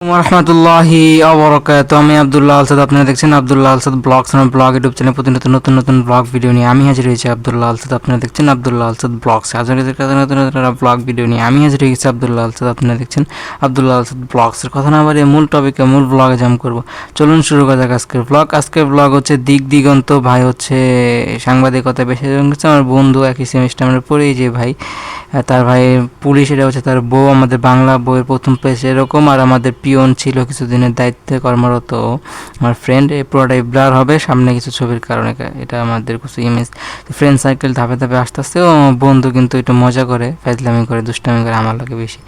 রহমতুল্লাহি অবরকাত। আমি আব্দুল্লাহ আলসাদ, আপনারা দেখছেন আব্দুল্লাহ আলসাদ ব্লগস আমার ব্লগ ইউটিউব চ্যানেল। প্রতিনিয়ত নতুন নতুন ব্লগ ভিডিও নিয়ে আমি হাজির হয়েছি আব্দুল্লাহ আলসাদ। আপনারা দেখছেন আব্দুল্লাহ আলসাদ ব্লগস। হাজার নতুন নতুন ব্লগ ভিডিও নিয়ে আমি হাজির হয়ে গেছি আব্দুল্লাহ আলসাদ। আপনারা দেখছেন আব্দুল্লাহ আলসাদ ব্লগসের। কথা না বাড়িয়ে মূল টপিকে মূল ব্লগে জাম করবো। চলুন শুরু করা যাক আজকের ব্লগ। আজকের ব্লগ হচ্ছে দিক দিগন্ত। ভাই হচ্ছে সাংবাদিকতা বেশি করছে, আমার বন্ধু একই সেমিস্টারে পড়েই যে ভাই, তার ভাই পুলিশ, এটা হচ্ছে তার বউ, আমাদের বাংলা বইয়ের প্রথম পেজ এরকম। আর আমাদের পিয়ন ছিল কিছুদিনের দায়িত্বে কর্মরত আমার ফ্রেন্ড। এই পুরোটাই ব্লার হবে সামনে কিছু ছবির কারণে, এটা আমাদের কিছু ইমেজ। ফ্রেন্ড সার্কেল ধাপে ধাপে আস্তে আস্তে। ও বন্ধু কিন্তু একটু মজা করে, ফাইজলামি করে, দুষ্টামি করে আমার লোকে বেশি।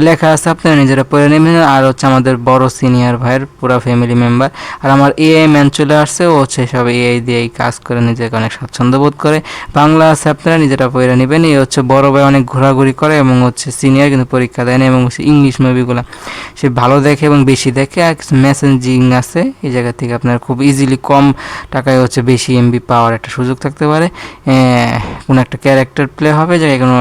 লেখা আছে, আপনারা নিজেরা পড়ে নেবেন। আর হচ্ছে আমাদের বড় সিনিয়র ভাইয়ের পুরো ফ্যামিলি মেম্বার। আর আমার এআই ম্যান চলে আসছে, ও হচ্ছে সব এআই দিয়েই কাজ করে, নিজেকে অনেক স্বাচ্ছন্দ্য বোধ করে। বাংলা আছে, আপনারা নিজেরা পড়ে নেবেন। এই হচ্ছে বড় ভাই, অনেক ঘোরাঘুরি করে এবং হচ্ছে সিনিয়র, কিন্তু পরীক্ষা দেয় না। এবং ইংলিশ মুভিগুলো সে ভালো দেখে এবং বেশি দেখে। আর কিছু মেসেঞ্জিং আছে, এই জায়গা থেকে আপনার খুব ইজিলি কম টাকায় হচ্ছে বেশি এমবি পাওয়ার একটা সুযোগ থাকতে পারে। কোনো একটা ক্যারেক্টার প্লে হবে, জায়গায় কোনো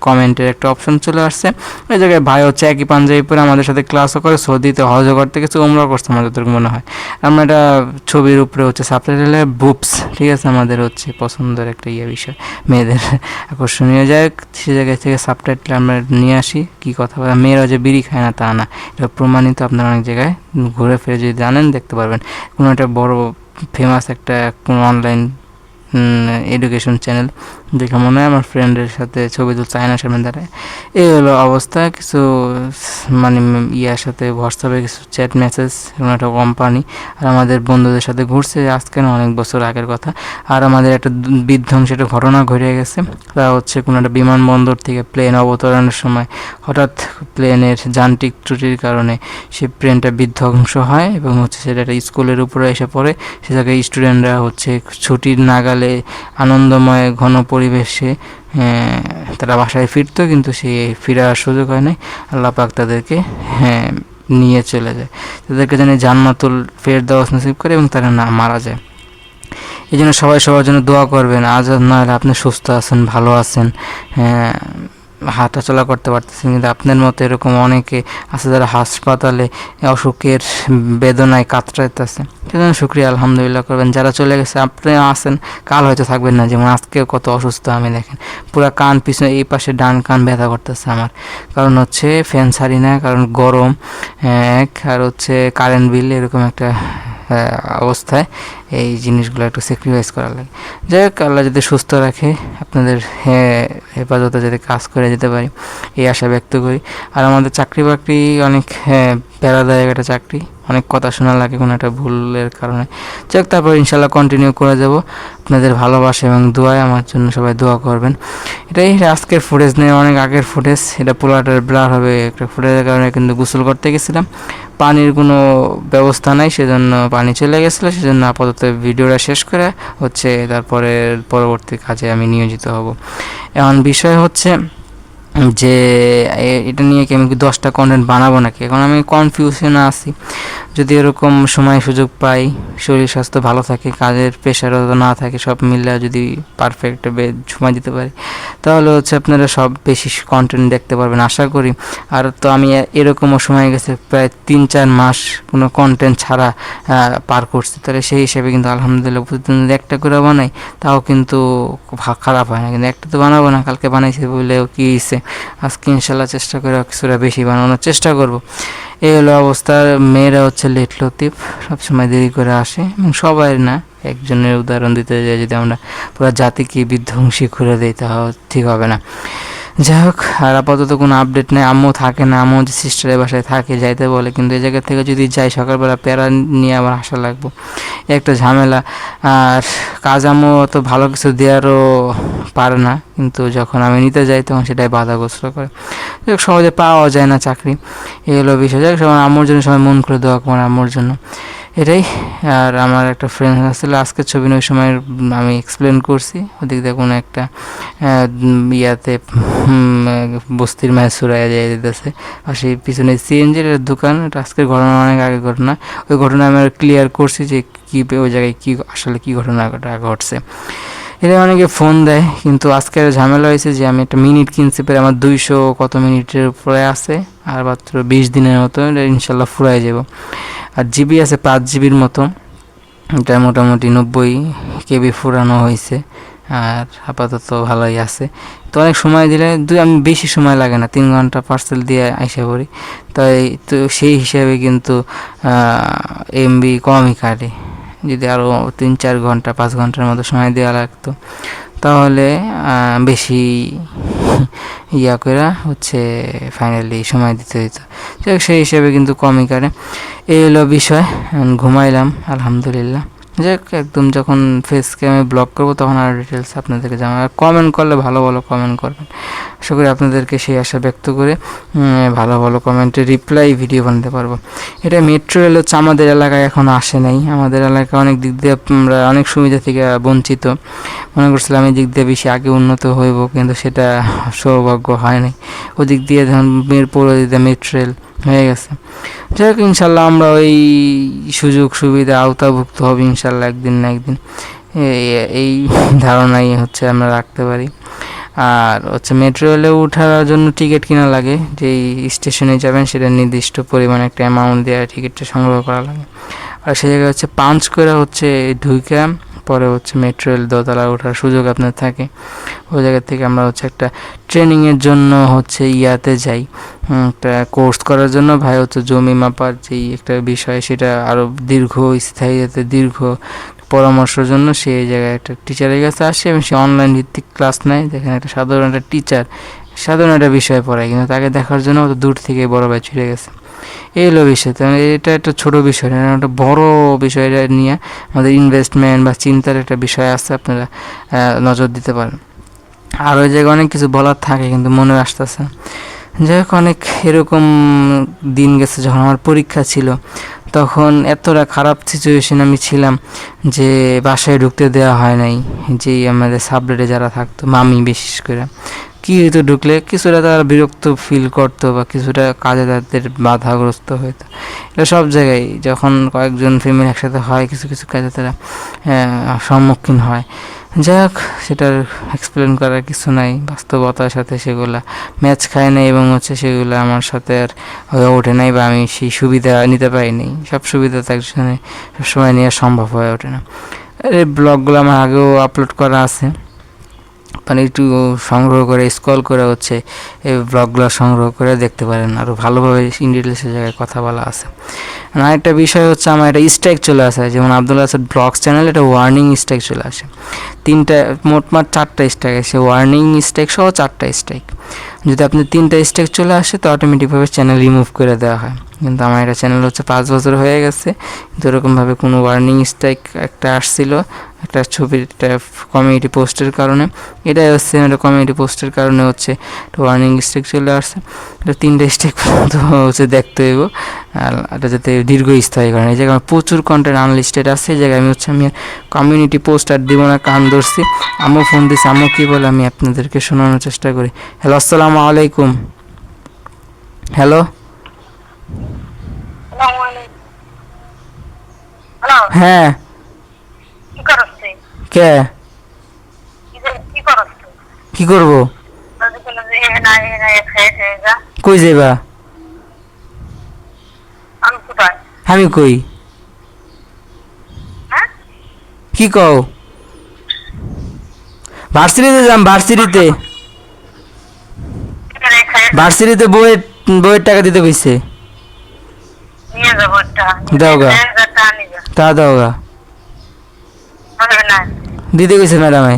কমেন্টের একটা অপশন চলে আসছে। ওই জায়গায় ভাই হচ্ছে একই পাঞ্জাবি পরে আমাদের সাথে ক্লাসও করে, সৌদিতে হজও করতে গেছে, উমরা করছে আমার যতটুকু মনে হয়। আমরা এটা ছবির উপরে হচ্ছে সাবটাইটেলে বুপস, ঠিক আছে, আমাদের হচ্ছে পছন্দের একটা বিষয়, মেয়েদের আকর্ষণীয়। যায় সে জায়গা থেকে সাবটাইটেল আমরা নিয়ে আসি। কী কথা বলে, মেয়েরা যে বিড়ি খায় না তা না, এটা প্রমাণিত। আপনারা অনেক জায়গায় ঘুরে ফিরে যদি জানেন দেখতে পারবেন। কোনো একটা বড় ফেমাস একটা কোনো অনলাইন এডুকেশন চ্যানেল দেখে মনে হয় আমার ফ্রেন্ডের সাথে ছবি তুলছে আয়নার সামনে দাঁড়ায়। এই হলো অবস্থা। কিছু মানে ইয়ার সাথে হোয়াটসঅ্যাপে কিছু চ্যাট মেসেজ, কোনো একটা কোম্পানি। আর আমাদের বন্ধুদের সাথে ঘুরছে, আজকে না অনেক বছর আগের কথা। আর আমাদের একটা বিধ্বংসী একটা ঘটনা ঘটে গেছে। তা হচ্ছে কোনো একটা বিমানবন্দর থেকে প্লেন অবতরণের সময় হঠাৎ প্লেনের যান্ত্রিক ত্রুটির কারণে সে প্লেনটা বিধ্বংস হয় এবং হচ্ছে সেটা একটা স্কুলের উপরে এসে পড়ে। সে জায়গায় স্টুডেন্টরা হচ্ছে ছুটির নাগালে আনন্দময় ঘন পরিবেশে তারা বাসায় ফিরতো, কিন্তু সে ফেরার সুযোগ হয় নাই। আল্লাহ পাক তাদেরকে নিয়ে চলে যায়, তাদেরকে যেন জান্নাতুল ফেরদাউস নসিব করে এবং তারা না মারা যায়। এই জন্য সবাই সবার জন্য দোয়া করবেন। আজ না হলে আপনি সুস্থ আছেন, ভালো আছেন, হাঁটাচলা করতে পারতেছেন, কিন্তু আপনার মতো এরকম অনেকে আছে যারা হাসপাতালে অসুখের বেদনায় কাতরাইতেছে। সেজন্য শুক্রিয়া আলহামদুলিল্লাহ করবেন। যারা চলে গেছে, আপনি আছেন, কাল হয়তো থাকবেন না। যেমন আজকেও কত অসুস্থ আমি, দেখেন পুরো কান পিছনে এই পাশে ডান কান ব্যথা করতেছে আমার। কারণ হচ্ছে ফ্যান ছাড়ি না, কারণ গরম এক, আর হচ্ছে কারেন্ট বিল, এরকম একটা অবস্থায় এই জিনিসগুলো একটু স্যাক্রিফাইস করা লাগে। যাই হোক, আল্লাহ যদি সুস্থ রাখে, আপনাদের হেফাজতে যদি কাজ করে যেতে পারি এই আশা ব্যক্ত করি। আর আমাদের চাকরি বাকরি অনেক প্যারাদায়ক একটা চাকরি, অনেক কথা শোনা লাগে কোনো একটা ভুলের কারণে। যাই হোক, তারপর ইনশাল্লাহ কন্টিনিউ করে যাব। আপনাদের ভালোবাসা এবং দোয়ায় আমার জন্য সবাই দোয়া করবেন। এটাই আজকের ফুটেজ নেই, অনেক আগের ফুটেজ। এটা পোলাটার ব্লার হবে একটা ফুটেজের কারণে, কিন্তু গোসল করতে গেছিলাম, পানির কোনো ব্যবস্থা নাই, সেজন্য পানি চলে গেছিলো। সেজন্য আপাতত ভিডিওটা শেষ করে হচ্ছে তারপরে পরবর্তী কাজে আমি নিয়োজিত হব। এখন বিষয় হচ্ছে যে এটা নিয়ে কি আমি 10টা কন্টেন্ট বানাবো নাকি, এখন আমি কনফিউশনে আছি। যদি এরকম সময় সুযোগ পাই, শরীর স্বাস্থ্য ভালো থাকে, কাজের প্রেশারও না থাকে, সব মিলে যদি পারফেক্ট সময় দিতে পারি, তাহলে হচ্ছে আপনারা সব বেশি কন্টেন্ট দেখতে পারবেন আশা করি। আর তো আমি এরকমও সময় গেছে প্রায় 3-4 মাস কোনো কন্টেন্ট ছাড়া পার করছি, তাহলে সেই হিসেবে কিন্তু আলহামদুলিল্লাহ প্রতিদিন একটা করে বানাই, তাও কিন্তু খারাপ হয় না। কিন্তু একটা তো বানাবো না, কালকে বানাইছি বলেও কী হয়েছে, আজকে ইনশাল্লাহ চেষ্টা করে কিছুটা বেশি বানানোর চেষ্টা করব। এই হলো অবস্থা। মেয়েরা হচ্ছে লেট লতিফ, সবসময় দেরি করে আসে, এবং সবাই না, একজনের উদাহরণ দিতে যাই যদি আমরা পুরো জাতিকে বিধ্বংসী করে দিই তাহলে ঠিক হবে না। যাই হোক, আর আপাতত কোনো আপডেট নেই। আম্মু থাকে না, আম্মু যে সিস্টারের বাসায় থাকে, যাইতে বলে, কিন্তু এই জায়গা থেকে যদি যাই সকালবেলা প্যারা নিয়ে আবার আসা লাগবো, একটা ঝামেলা। আর কাজ আম্মু অত ভালো কিছু দেওয়ারও পারে না, কিন্তু যখন আমি নিতে যাই তখন সেটাই বাধাগ্রস্ত করে। সহজে পাওয়া যায় না চাকরি, এই হলো বিষয়। যাই হোক, আম্মুর জন্য সবাই মন করে দোয়া করেন, আম্মুর জন্য, এটাই। আর আমার একটা ফ্রেন্ড আসলে আজকের ছবি ওই সময় আমি এক্সপ্লেন করছি, ওদিক দিয়ে কোনো একটা ইয়াতে বস্তির মাঝে সুরাইয়া যাই দিতেছে, আর সেই পিছনে সিএনজির দোকান। এটা আজকের ঘটনা, অনেক আগের ঘটনা। ওই ঘটনা আমি ক্লিয়ার করছি যে কী ওই জায়গায় কী আসলে কী ঘটনাটা ঘটছে। এটা অনেকে ফোন দেয়, কিন্তু আজকের ঝামেলা হয়েছে যে আমি একটা মিনিট কিনছি, পরে আমার 200 কত মিনিটের উপরে আছে, আর মাত্র 20 দিনের মতো এটা ইনশাল্লাহ ফুরাই যাব। আর জিবি আছে 5 জিবির মতো, এটা মোটামুটি 90 KB ফুরানো হয়েছে, আর আপাতত ভালোই আছে। তো অনেক সময় দিলে আমি বেশি সময় লাগে না, 3 ঘন্টা পার্সেল দিয়ে আইসা পড়ি, তাই তো সেই হিসাবে কিন্তু এমবি কমই কাটে। যদি আরও 3-4 ঘন্টা 5 ঘন্টার মতো সময় দেওয়া লাগতো তাহলে বেশি ইয়া করে হচ্ছে ফাইনালি সময় দিতে হইতো। যাই হোক, সেই হিসাবে কিন্তু কমই কাটে। এই হলো বিষয়। ঘুমাইলাম আলহামদুলিল্লাহ। যাই হোক, একদম যখন ফেসকে আমি ব্লক করবো তখন আর ডিটেলস আপনাদেরকে জানাবো। আর কমেন্ট করলে ভালো ভালো কমেন্ট করবেন, আশা করি আপনাদেরকে সেই আশা ব্যক্ত করে ভালো ভালো কমেন্টে রিপ্লাই ভিডিও বানাতে পারবো। এটা মেট্রো রেল হচ্ছে আমাদের এলাকায় এখনও আসে নাই। আমাদের এলাকায় অনেক দিক দিয়ে আমরা অনেক সুবিধা থেকে বঞ্চিত, মনে করছিলাম এই দিক দিয়ে বেশি আগে উন্নত হইব, কিন্তু সেটা সৌভাগ্য হয় নাই। ওদিক দিয়ে ধরুন মিরপুর ওদিকে মেট্রো রেল হয়ে গেছে। যাই হোক, ইনশাল্লাহ আমরা ওই সুযোগ সুবিধা আওতাভুক্ত হব ইনশাল্লাহ একদিন না একদিন, এই ধারণাই হচ্ছে আমরা রাখতে পারি। আর হচ্ছে মেট্রো রেলে ওঠার জন্য টিকিট কেনা লাগে, যেই স্টেশনে যাবেন সেটা নির্দিষ্ট পরিমাণে একটা অ্যামাউন্ট দেওয়া টিকিটটা সংগ্রহ করা লাগে। আর সে জায়গায় হচ্ছে পাঞ্চ করে হচ্ছে ঢুকে পরে হচ্ছে মেট্রো রেল দোতলা ওঠার সুযোগ আপনার থাকে। ওই জায়গা থেকে আমরা হচ্ছে একটা ট্রেনিংয়ের জন্য হচ্ছে ইয়াতে যাই, একটা কোর্স করার জন্য। ভাই হচ্ছে জমি মাপার যেই একটা বিষয়, সেটা আরও দীর্ঘস্থায়ী যাতে দীর্ঘ পরামর্শের জন্য সেই জায়গায় একটা টিচারের কাছে আসে এবং সে অনলাইন ভিত্তিক ক্লাস নেয়, যেখানে একটা সাধারণ একটা টিচার সাধারণ একটা বিষয় পড়ায়, কিন্তু তাকে দেখার জন্য অত দূর থেকে বড় ভাই ছুটে গেছে। এই হলো বিষয়। তো এটা একটা ছোটো বিষয় না, একটা বড় বিষয়। এটা নিয়ে আমাদের ইনভেস্টমেন্ট বা চিন্তার একটা বিষয় আছে, আপনারা নজর দিতে পারেন। আর ওই জায়গায় অনেক কিছু বলার থাকে কিন্তু মনে আসতেছে না। যাই হোক, অনেক এরকম দিন গেছে। যখন আমার পরীক্ষা ছিল তখন এতটা খারাপ সিচুয়েশন আমি ছিলাম যে বাসায় ঢুকতে দেওয়া হয় নাই। যেই আমাদের সাবলেটে যারা থাকতো, মামি বিশেষ করে, কী হইতো, ঢুকলে কিছুটা তারা বিরক্ত ফিল করতো বা কিছুটা কাজে তাদের বাধাগ্রস্ত হইতো। এটা সব জায়গায় যখন কয়েকজন ফ্যামিলি একসাথে হয়, কিছু কিছু কাজে তারা সম্মুখীন হয়। যাই হোক, সেটার এক্সপ্লেন করার কিছু নাই, বাস্তবতার সাথে সেগুলা ম্যাচ খায় নাই এবং হচ্ছে সেগুলো আমার সাথে আর হয়ে ওঠে নাই, বা আমি সেই সুবিধা নিতে পারিনি। সব সুবিধা তো একজনে সবসময় নেওয়া সম্ভব হয়ে ওঠে না। এই ব্লগগুলো আমার আগেও আপলোড করা আছে, মানে একটু সংগ্রহ করে স্ক্রল করে হচ্ছে এই ব্লগগুলো সংগ্রহ করে দেখতে পারেন, আরও ভালোভাবে ইন ডিটেলসের জায়গায় কথা বলা আছে। আরেকটা বিষয় হচ্ছে, আমার একটা স্ট্রাইক চলে আসে, যেমন আব্দুল্লাহ আসাদ ব্লগস চ্যানেল, এটা ওয়ার্নিং স্ট্রাইক চলে আসে। মোটমাট 4টা স্ট্রাইক আসে, ওয়ার্নিং স্ট্রাইক সহ 4টা স্ট্রাইক। যদি আপনি 3টা স্ট্রাইক চলে আসে তো অটোমেটিকভাবে চ্যানেল রিমুভ করে দেওয়া হয়। কিন্তু আমার এটা চ্যানেল হচ্ছে 5 বছর হয়ে গেছে, কিন্তু এরকমভাবে কোনো ওয়ার্নিং স্ট্রাইক একটা আসছিল একটা ছবির একটা কমিউনিটি পোস্টের কারণে। এটাই হচ্ছে একটা কমিউনিটি পোস্টের কারণে হচ্ছে একটা ওয়ার্নিং স্ট্রাইক চলে আসছে। এটা 3টা স্ট্রাইক পর্যন্ত হচ্ছে দেখতে হইব, আর এটা যাতে দীর্ঘস্থায়ী কারণ। এই জায়গায় আমার প্রচুর কন্টেন্ট আনলিস্টেড আছে। এই জায়গায় আমি কমিউনিটি পোস্ট আর দিব না, কান ধরছি। আম্মু ফোন দিচ্ছে, আম্মু কী বলে আমি আপনাদেরকে শোনানোর চেষ্টা করি। হ্যালো, আসসালামু আলাইকুম। হ্যালো, হ্যাঁ, কে কি করবো? কই যাইবা? আমি কই কি কও? ভার্সিটিতে যাম, ভার্সিটিতে বইয়ের টাকা দিতে কইছে। দাওগা, তা দাওগা দিতে কইছে ম্যাডামে,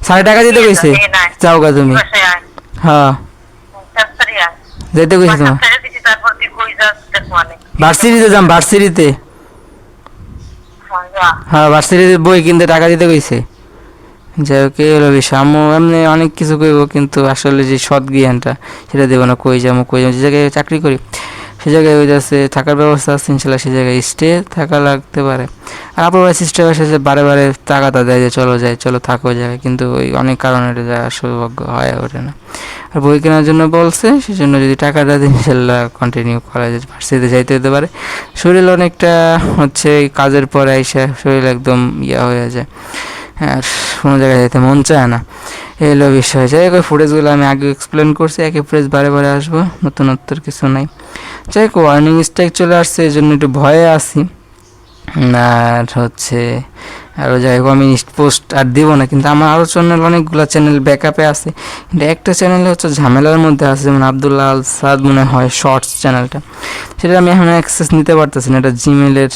100 টাকা দিতে কইছে। যাওগা তুমি, হ্যাঁ যেতে কইছে তোমার। ভার্সিটিতে যাম, হ্যাঁ ভার্সিটিতে বই কিনতে টাকা দিতে কইছে। যাই হোক, এই হলো বিষয়। আম্মু এমনি অনেক কিছু কইব, কিন্তু আসলে যে সৎ জ্ঞানটা সেটা দেবো না। কই যাবো যে জায়গায় চাকরি করি সে জায়গায় ওই যাচ্ছে থাকার ব্যবস্থা আছে ইনশাল্লাহ, সে জায়গায় স্টে থাকা লাগতে পারে। আর আপুর ভাই সিস্টেম আসে যে বারে বারে টাকাটা দেয় যে চলো যাই, চলো থাকো যায়, কিন্তু ওই অনেক কারণে এটা যাওয়ার সৌভাগ্য হয়ে ওঠে না। আর বই কেনার জন্য বলছে, সেজন্য যদি টাকাটা দিই ইনশাল্লাহ কন্টিনিউ করা যায়, ভার্সিটিতে যাইতে হতে পারে। শরীর অনেকটা হচ্ছে কাজের পরে এসে শরীর একদম হয়ে যায়, আর কোনো জায়গায় যেতে মন চায় না, এই হলো বিষয়। যাই হোক, ফুটেজগুলো আমি আগে এক্সপ্লেন করছি, একই ফুটেজ বারে বারে আসবো, নতুনত্বর কিছু নাই। যাই হোক, ওয়ার্নিং স্ট্রাইক চলে আসছে, এই জন্য একটু ভয়ে আছি। আর হচ্ছে আরও যাই হোক, আমি পোস্ট আর দেবো না, কিন্তু আমার আরও চ্যানেল অনেকগুলো চ্যানেল ব্যাকআপে আছে, কিন্তু একটা চ্যানেলে হচ্ছে ঝামেলার মধ্যে আছে, যেমন আবদুল্লাহ আল সাদ মনে হয় শর্টস চ্যানেলটা, সেটা আমি এখন অ্যাক্সেস নিতে পারতেছি না, এটা জিমেলের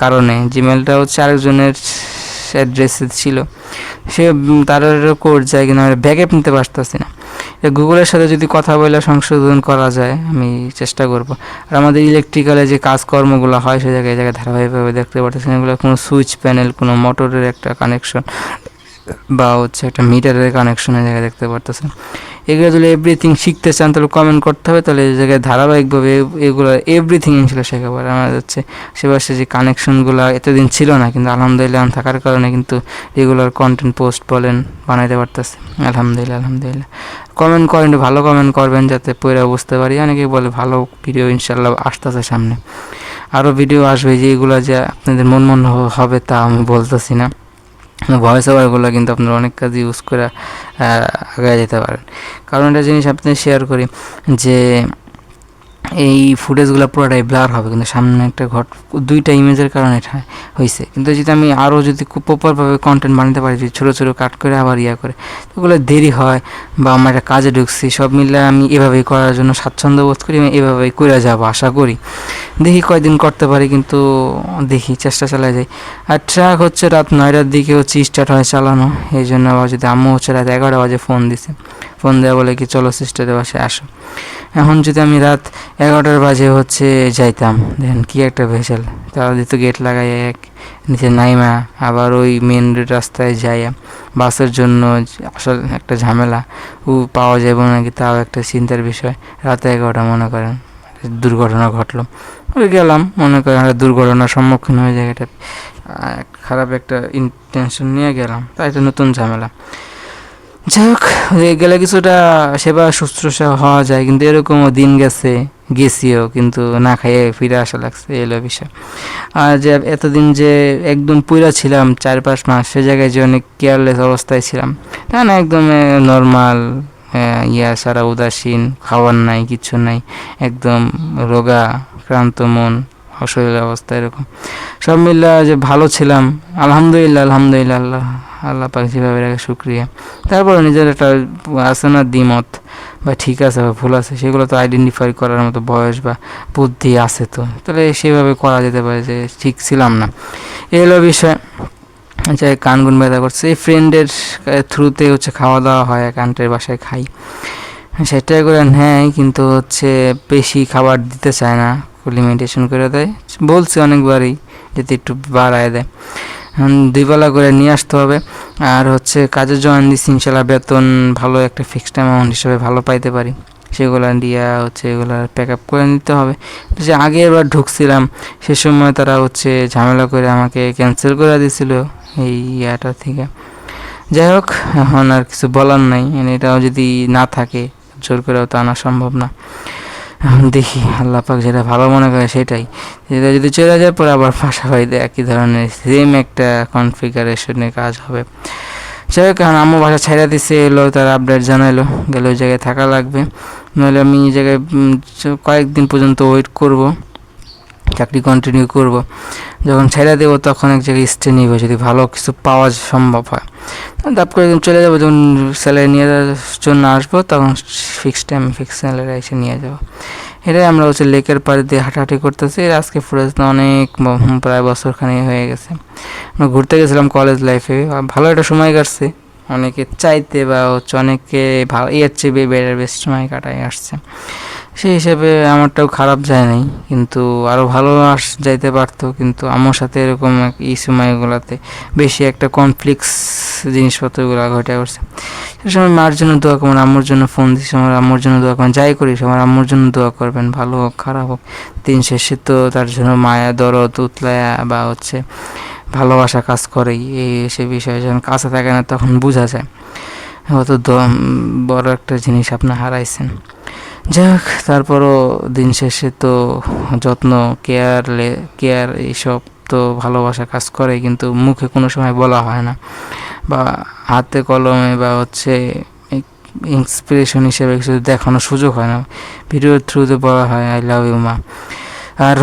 কারণে। জিমেলটা হচ্ছে আরেকজনের অ্যাড্রেসে ছিল, সে তার কোড যায়, কিন্তু আমি ব্যাকআপ নিতে পারতেছি না। গুগলের সাথে যদি কথা বলে সংশোধন করা যায় আমি চেষ্টা করব। আর আমাদের ইলেকট্রিক্যালে যে কাজকর্মগুলো হয় সে জায়গায় ধারাবাহিকভাবে দেখতে পারতেছেন, এগুলো কোনো সুইচ প্যানেল, কোনো মোটরের একটা কানেকশন বা হচ্ছে একটা মিটারের কানেকশনের জায়গায় দেখতে পারতেছেন। এগুলো যদি এভরিথিং শিখতে চান তাহলে কমেন্ট করতে হবে, তাহলে এই জায়গায় ধারাবাহিকভাবে এগুলো এভরিথিং ছিল শেখাবো। আর আমার হচ্ছে সেপাশে যে কানেকশনগুলো এতদিন ছিল না, কিন্তু আলহামদুলিল্লাহ থাকার কারণে কিন্তু রেগুলার কন্টেন্ট পোস্ট বলেন বানাইতে পারতেছে, আলহামদুলিল্লাহ আলহামদুলিল্লাহ। কমেন্ট করেন, ভালো কমেন্ট করবেন যাতে পড়ে বুঝতে পারি। অনেকেই বলে ভালো ভিডিও ইনশাল্লাহ আসতেছে সামনে, আরও ভিডিও আসবে, যেগুলো যে আপনাদের মন হবে তা আমি বলতেছি না। ভয়েস ওভারগুলো কিন্তু আপনারা অনেক কাজ ইউজ করে আগে যেতে পারেন। কারণ একটা জিনিস আপনি শেয়ার করি যে এই ফুটেজগুলো পুরোটাই ব্লার হবে, কিন্তু সামনে একটা দুইটা ইমেজের কারণে এটা হয়েছে। কিন্তু যদি আমি আরও যদি খুব প্রপারভাবে কন্টেন্ট বানাতে পারি, যদি ছোটো ছোটো কাট করে আবার করে, ওগুলো দেরি হয় বা আমার একটা কাজে ঢুকছি, সব মিলে আমি এভাবেই করার জন্য স্বাচ্ছন্দ্য বোধ করি, আমি এভাবেই করে যাবো আশা করি। দেখি কয়দিন করতে পারি, কিন্তু দেখি চেষ্টা চালাই যাই। আর ট্রাক হচ্ছে রাত 9টার দিকে হচ্ছে স্টার্ট হয় চালানো, এই জন্য আবার যদি আম্মু হচ্ছে রাত 11টা বাজে ফোন দিছে, ফোন দেওয়া বলে কি চলো সিস্টারের বাসায় আসো। এখন যদি আমি রাত 11টার বাজে হচ্ছে যাইতাম, দেখেন কী একটা ভেসেল, তারা দিত গেট লাগাই এক নিচে নাইমা আবার ওই মেন রাস্তায় যাইয়া বাসের জন্য আসল একটা ঝামেলা, ও পাওয়া যাবে নাকি তাও একটা চিন্তার বিষয়। রাতে 11টা মনে করেন দুর্ঘটনা ঘটলো, ওই গেলাম মনে করেন একটা দুর্ঘটনার সম্মুখীন হয়ে যায়, এটা খারাপ একটা ইন্টেনশন নিয়ে গেলাম, তাই একটা নতুন ঝামেলা। যাই হোক, গেলে কিছুটা সেবা শুশ্রূষা হওয়া যায়, কিন্তু এরকমও দিন গেছিও কিন্তু না খাইয়ে ফিরে আসা লাগছে, এলো বিষয়। আর যে এতদিন যে একদম পুরা ছিলাম 4-5 মাস, সে জায়গায় যে অনেক কেয়ারলেস অবস্থায় ছিলাম, তা না একদম নর্মাল সারা উদাসীন, খাওয়ার নাই কিচ্ছু নাই, একদম রোগা ক্লান্ত মন, অশরীর অবস্থা, এরকম সব মিলে যে ভালো ছিলাম আলহামদুলিল্লাহ আলহামদুলিল্লাহ। আল্লাহ পাক যেভাবে রাখে শুক্রিয়া। তারপরে নিজের একটা আছে না দ্বিমত, বা ঠিক আছে বা ভুল আছে, সেগুলো তো আইডেন্টিফাই করার মতো বয়স বা বুদ্ধি আছে, তো তাহলে সেভাবে করা যেতে পারে যে ঠিক ছিলাম না, এই হলো বিষয়। যাই কানগুন ব্যথা করছে, এই ফ্রেন্ডের থ্রুতে হচ্ছে খাওয়া দাওয়া হয়, এক আন্টির বাসায় খাই, সেটাই করে নেয়, কিন্তু হচ্ছে বেশি খাবার দিতে চায় না, লিমিটেশন করে দেয়। বলছে অনেকবারই যদি একটু বাড়ায় দেয়, 2 বেলা করে নিয়ে আসতে হবে। আর হচ্ছে কাজে জয়েন দিচ্ছি, ইনশাল্লাহ বেতন ভালো একটা ফিক্সড অ্যামাউন্ট হিসেবে ভালো পাইতে পারি, সেগুলো দিয়ে হচ্ছে এগুলো প্যাক আপ করে নিতে হবে। যে আগে এবার ঢুকছিলাম সে সময় তারা হচ্ছে ঝামেলা করে আমাকে ক্যান্সেল করে দিয়েছিল এই ইয়াটা থেকে। যাই হোক, এখন আর কিছু বলার নাই, এটাও যদি না থাকে জোর করেও তো আনা সম্ভব না। এখন দেখি আল্লাহ পাক যেটা ভালো মনে করে সেটাই, যেটা যদি চলে যায় পরে আবার পাশাপাশি একই ধরনের সেম একটা কনফিগারেশনে কাজ হবে। যাই হোক, কারণ আম্মু বাসা ছাইড়া দিচ্ছে, এলো তার আপডেট জানাইলো, গেলে ওই জায়গায় থাকা লাগবে, নাহলে আমি এই জায়গায় কয়েকদিন পর্যন্ত ওয়েট করব, চাকরি কন্টিনিউ করব। যখন ছেড়ে দেবো তখন এক জায়গায় স্টে নিব, যদি ভালো কিছু পাওয়া সম্ভব হয় দাপ করে চলে যাবো। যখন স্যালারি নিয়ে যাওয়ার জন্য আসবো তখন ফিক্সড টাইম ফিক্স স্যালারি এসে নিয়ে যাবো। এটাই আমরা হচ্ছে লেকের পাড়ে দিয়ে হাঁটাহাঁটি করতেছি। আজকে ফুটেজ অনেক প্রায় বছরখানি হয়ে গেছে, আমরা ঘুরতে গেছিলাম কলেজ লাইফে, ভালো একটা সময় কাটছে, অনেকে চাইতে বা হচ্ছে অনেকে ভালো এর চেয়ে বেটার বেস্ট সময় কাটাই আসছে। সেই হিসেবে আমারটাও খারাপ যায় নাই, কিন্তু আরও ভালো যাইতে পারতো, কিন্তু আমার সাথে এরকম এই সময়গুলোতে বেশি একটা কনফ্লিক্টস জিনিসপত্রগুলো ঘটে করছে। সে সময় মার জন্য দোয়া করবেন, আম্মুর জন্য ফোন দিচ্ছি, আমার আম্মুর জন্য দোয়া করবেন, যাই করি আমার আম্মুর জন্য দোয়া করবেন, ভালো হোক খারাপ হোক দিন শেষে তো তার জন্য মায়া দরদ উতলায়া বা ভালোবাসা কাজ করেই। সে বিষয়ে যখন কাছে থাকে না তখন বোঝা যায় অত বড় একটা জিনিস আপনি হারাইছেন। যাই হোক, তারপরও দিন শেষে তো যত্ন, কেয়ার এইসব তো ভালোবাসা কাজ করে, কিন্তু মুখে কোনো সময় বলা হয় না বা হাতে কলমে বা ইন্সপিরেশন হিসেবে কিছু দেখানোর সুযোগ হয় না, ভিডিওর থ্রুতে বলা হয় আই লাভ ইউ মা। আর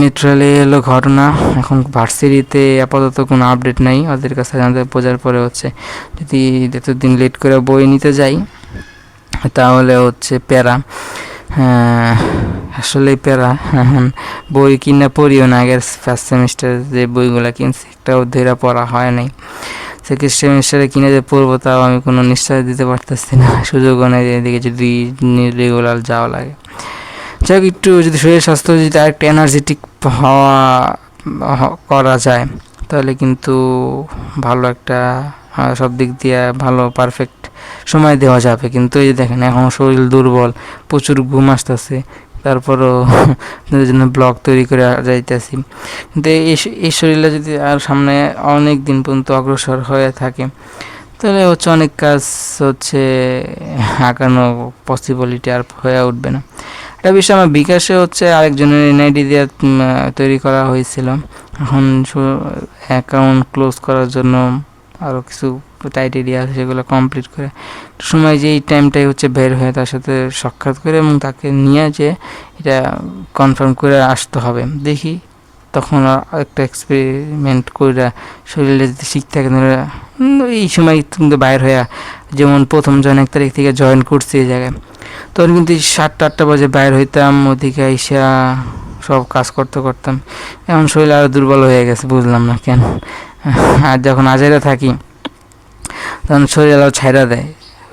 মিত্রালে এলো ঘটনা, এখন ভার্সিটিতে আপাতত কোনো আপডেট নাই, ওদের কাছে জানতে বোঝার পরে যদি এতদিন লেট করে বই নিতে যাই তাহলে প্যারা, আসলেই প্যারা। বই কিনা পড়িও না, আগের ফার্স্ট সেমিস্টার যে বইগুলো কিনছি একটাও ধরে পড়া হয় নাই, সেকেন্ড সেমিস্টারে কিনে যে পড়বো তাও আমি কোনো নিশ্চয় দিতে পারতেছি না, সুযোগও নেই এদিকে যদি রেগুলার যাওয়া লাগে। যাই হোক, একটু যদি শরীর স্বাস্থ্য যদি আরেকটু এনার্জেটিক করা যায় তাহলে কিন্তু ভালো একটা সব দিক দিয়ে ভালো পারফেক্ট সময় দেওয়া যাবে। কিন্তু এই দেখেন এখন শরীর দুর্বল, প্রচুর ঘুম আসতেছে, তারপরও আপনাদের জন্য ব্লগ তৈরি করে যাইতেছি। কিন্তু এই শরীরটা যদি আর সামনে অনেক দিন পর্যন্ত অগ্রসর হয়ে থাকে তাহলে অনেক কাজ আঁকানো পসিবিলিটি আর হয়ে উঠবে না। একটা বিষয় আমার বিকাশে আরেকজনের এনআইডি দিয়ে তৈরি করা হয়েছিল, এখন অ্যাকাউন্ট ক্লোজ করার জন্য আরও কিছু ক্রাইটেরিয়া আছে, সেগুলো কমপ্লিট করে সময় যে এই টাইমটাই বের হয়ে তার সাথে সাক্ষাৎ করে এবং তাকে নিয়ে যে এটা কনফার্ম করে আসতে হবে। দেখি তখন একটা এক্সপেরিমেন্ট করে শরীরে যদি শিখ থাকে এই সময় কিন্তু বাইর হয়ে, যেমন প্রথম 1 তারিখ থেকে জয়েন করছি এই জায়গায়, তখন কিন্তু 7-8 বাজে বাইর হইতাম, ওদিকে আইসা সব কাজ করতাম। এখন শরীর আরও দুর্বল হয়ে গেছে, বুঝলাম না কেন। আর যখন আজাইরা থাকি তখন শরীর আরও ছাইড়া দেয়,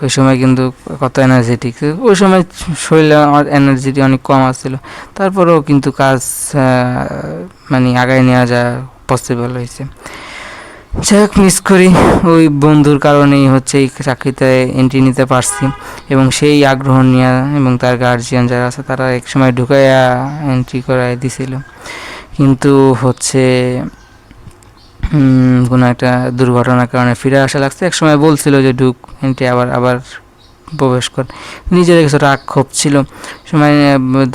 ওই সময় কিন্তু কত এনার্জেটিক, ওই সময় শরীরে আমার এনার্জিটি অনেক কম আসছিল, তারপরেও কিন্তু কাজ আগায় নেওয়া যা পসিবল হয়েছে। যাই হোক, মিস করি ওই বন্ধুর কারণেই এই চাকরিতে এন্ট্রি নিতে পারছি, এবং সেই আগ্রহ নিয়ে এবং তার গার্জিয়ান যারা আছে তারা এক সময় ঢুকাইয়া এন্ট্রি করাই দিছিল, কিন্তু কোনো একটা দুর্ঘটনার কারণে ফিরে আসা লাগছে। এক সময় বলছিল যে ঢুক এন্ট্রি আবার প্রবেশ কর, নিজের কিছু রাগ ক্ষোভ ছিল, সময়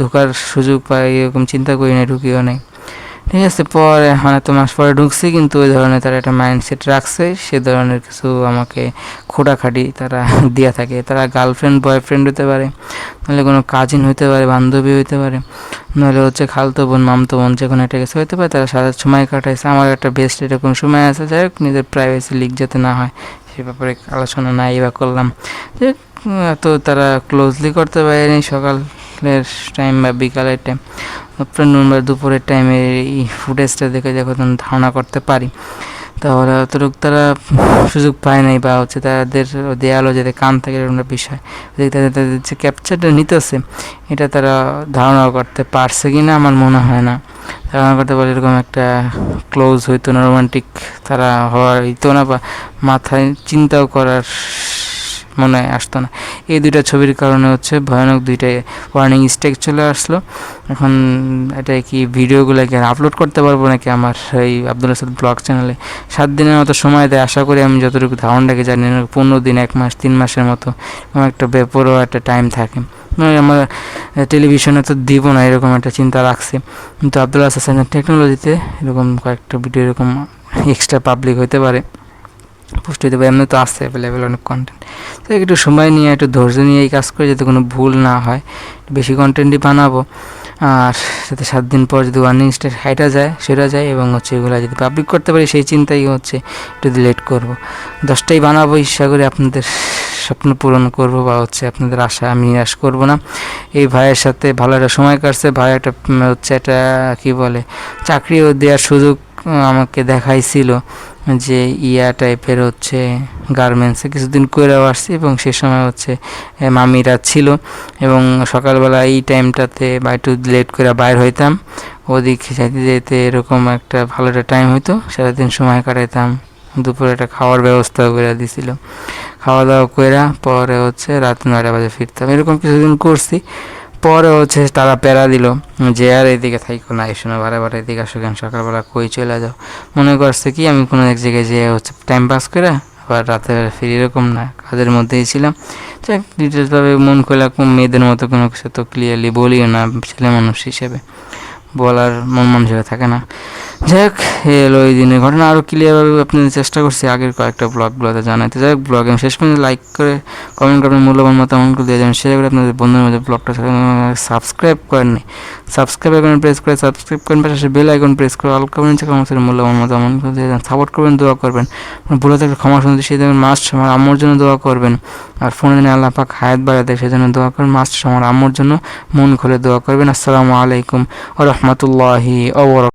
ঢোকার সুযোগ পাই এরকম চিন্তা করি না, ঢুকিও নাই। ঠিক আছে, পরে এত মাস পরে ঢুকছি, কিন্তু ওই ধরনের তারা একটা মাইন্ডসেট রাখছে, সে ধরনের কিছু আমাকে খোঁটাখাটি তারা দিয়া থাকে। তারা গার্লফ্রেন্ড বয়ফ্রেন্ড হতে পারে, নাহলে কোনো কাজিন হতে পারে, বান্ধবী হতে পারে, নাহলে খালতো বোন মামতো বোন, যে কোনো একটা কিছু হতে পারে। তারা সারা সময় কাটাইছে, আমার একটা বেস্ট এরকম সময় আছে। যাই হোক, নিজের প্রাইভেসি লিক যাতে না হয় সে ব্যাপারে আলোচনা নাই বা করলাম। যে এত তারা ক্লোজলি করতে পারেনি সকালের টাইম বা বিকালের টাইম, আফটারনুন বা দুপুরের টাইমে এই ফুটেজটা দেখে যখন ধারণা করতে পারি, তাহলে অতটুকু তারা সুযোগ পায় নাই বা তাদের দেয়ালো যাতে কান থাকে এরকম একটা বিষয়, তাদের যে ক্যাপচারটা নিতেছে এটা তারা ধারণা করতে পারছে কি না আমার মনে হয় না। ধারণা করতে পারলে এরকম একটা ক্লোজ হইতো না, রোমান্টিক তারা হওয়ার হইতো না, বা মাথায় চিন্তাও করার মনে আসতো না। এই দুইটা ছবির কারণে ভয়ানক দুইটাই ওয়ার্নিং স্ট্রাইক চলে আসলো। এখন এটা কি ভিডিওগুলোকে আপলোড করতে পারবো নাকি আমার এই আব্দুল আসাদ ব্লগ চ্যানেলে? 7 দিনের মতো সময় দেয়, আশা করি আমি যতটুকু ধারণাটাকে জানি 15 দিন, 1 মাস, 3 মাসের মতো একটা বেপরোয়া একটা টাইম থাকে। আমার টেলিভিশনে তো দিব না এরকম একটা চিন্তা রাখছি, কিন্তু আব্দুল আসাদ টেকনোলজিতে এরকম কয়েকটা ভিডিও এরকম এক্সট্রা পাবলিক হতে পারে, পোস্ট হইতে পারে, এমনি তো আসছে অ্যাভেলেবেল অনেক কন্টেন্ট। তো একটু সময় নিয়ে একটু ধৈর্য নিয়ে এই কাজ করে যাতে কোনো ভুল না হয়, বেশি কন্টেন্টই বানাবো। আর যাতে 7 দিন পর যদি ওয়ার্নিং স্টেট সেটা যায় এবং এগুলো যদি পাবলিক করতে পারি সেই চিন্তাই একটু লেট করবো। 10টাই বানাবো, ইচ্ছা করে আপনাদের স্বপ্ন পূরণ করবো বা আপনাদের আশা আমি নিরাশ করবো না। এই ভাইয়ের সাথে ভালো একটা সময় কাটছে, ভাই একটা একটা কী বলে চাকরিও দেওয়ার সুযোগ আমাকে দেখাইছিল, যে টাইপের হচ্ছে গার্মেন্টসে কিছুদিন কইরাও আসছি, এবং সে সময় হচ্ছে মামিরা ছিল, এবং সকালবেলা এই টাইমটাতে বা একটু লেট করে বাইর হইতাম, ওদিকে যেতে যেতে এরকম একটা ভালো একটা টাইম হইতো, সারাদিন সময় কাটাইতাম। দুপুরে একটা খাওয়ার ব্যবস্থাও করে দিছিল, খাওয়া দাওয়া কইরা পরে হচ্ছে রাত 9টা বাজে ফিরতাম। এরকম কিছুদিন করছি। পরে হচ্ছে তারা প্যারা দিল যে আর এদিকে থাইকো না, এই শোনো বারে বারে এদিকে আসো কেন, সকালবেলা কই চলে যাও। মনে করছে কি আমি কোনো এক জায়গায় যেয়ে হচ্ছে টাইম পাস করে আবার রাতে ফিরি, এরকম না, কাজের মধ্যেই ছিলাম। যাক, ডিটেলসভাবে মন খোলা মেয়েদের মতো কোনো কিছু তো ক্লিয়ারলি বলিও না ছেলে মানুষ হিসেবে, বলার মন মানসিকতা থাকে না। যাই হোক, এই হলো ওই দিনের ঘটনা। আরও ক্লিয়ারভাবে আপনাদের চেষ্টা করছি আগের কয়েকটা ব্লগগুলোতে জানাতে। যাই হোক, ব্লগে শেষ পর্যন্ত লাইক করে কমেন্ট করবেন, মূল্যবান মতামত দিয়ে যাবেন, শেয়ার করে আপনাদের বন্ধুদের মধ্যে ব্লগটা সাবস্ক্রাইব করেননি, সাবস্ক্রাইব আইকন প্রেস করে সাবস্ক্রাইব করেন, পাশে বেল আইকন প্রেস করে অল করবেন, কমেন্টের মূল্যবান মতামত দিয়ে যান, সাপোর্ট করবেন, দোয়া করবেন। ভুলে থাকলে ক্ষমা শুনতে সেই দেবেন, মাস্ট আমার আম্মুর জন্য দোয়া করবেন। আর ফোনে যেন আল্লাহ পাক হায়াত বাড়ায় দেয় সেজন্য দোয়া করবেন, মাস্ট আমার আম্মুর জন্য মন খুলে দোয়া করবেন। আসসালামু আলাইকুম ওয়া রাহমাতুল্লাহি ওয়া বারাকাতুহু।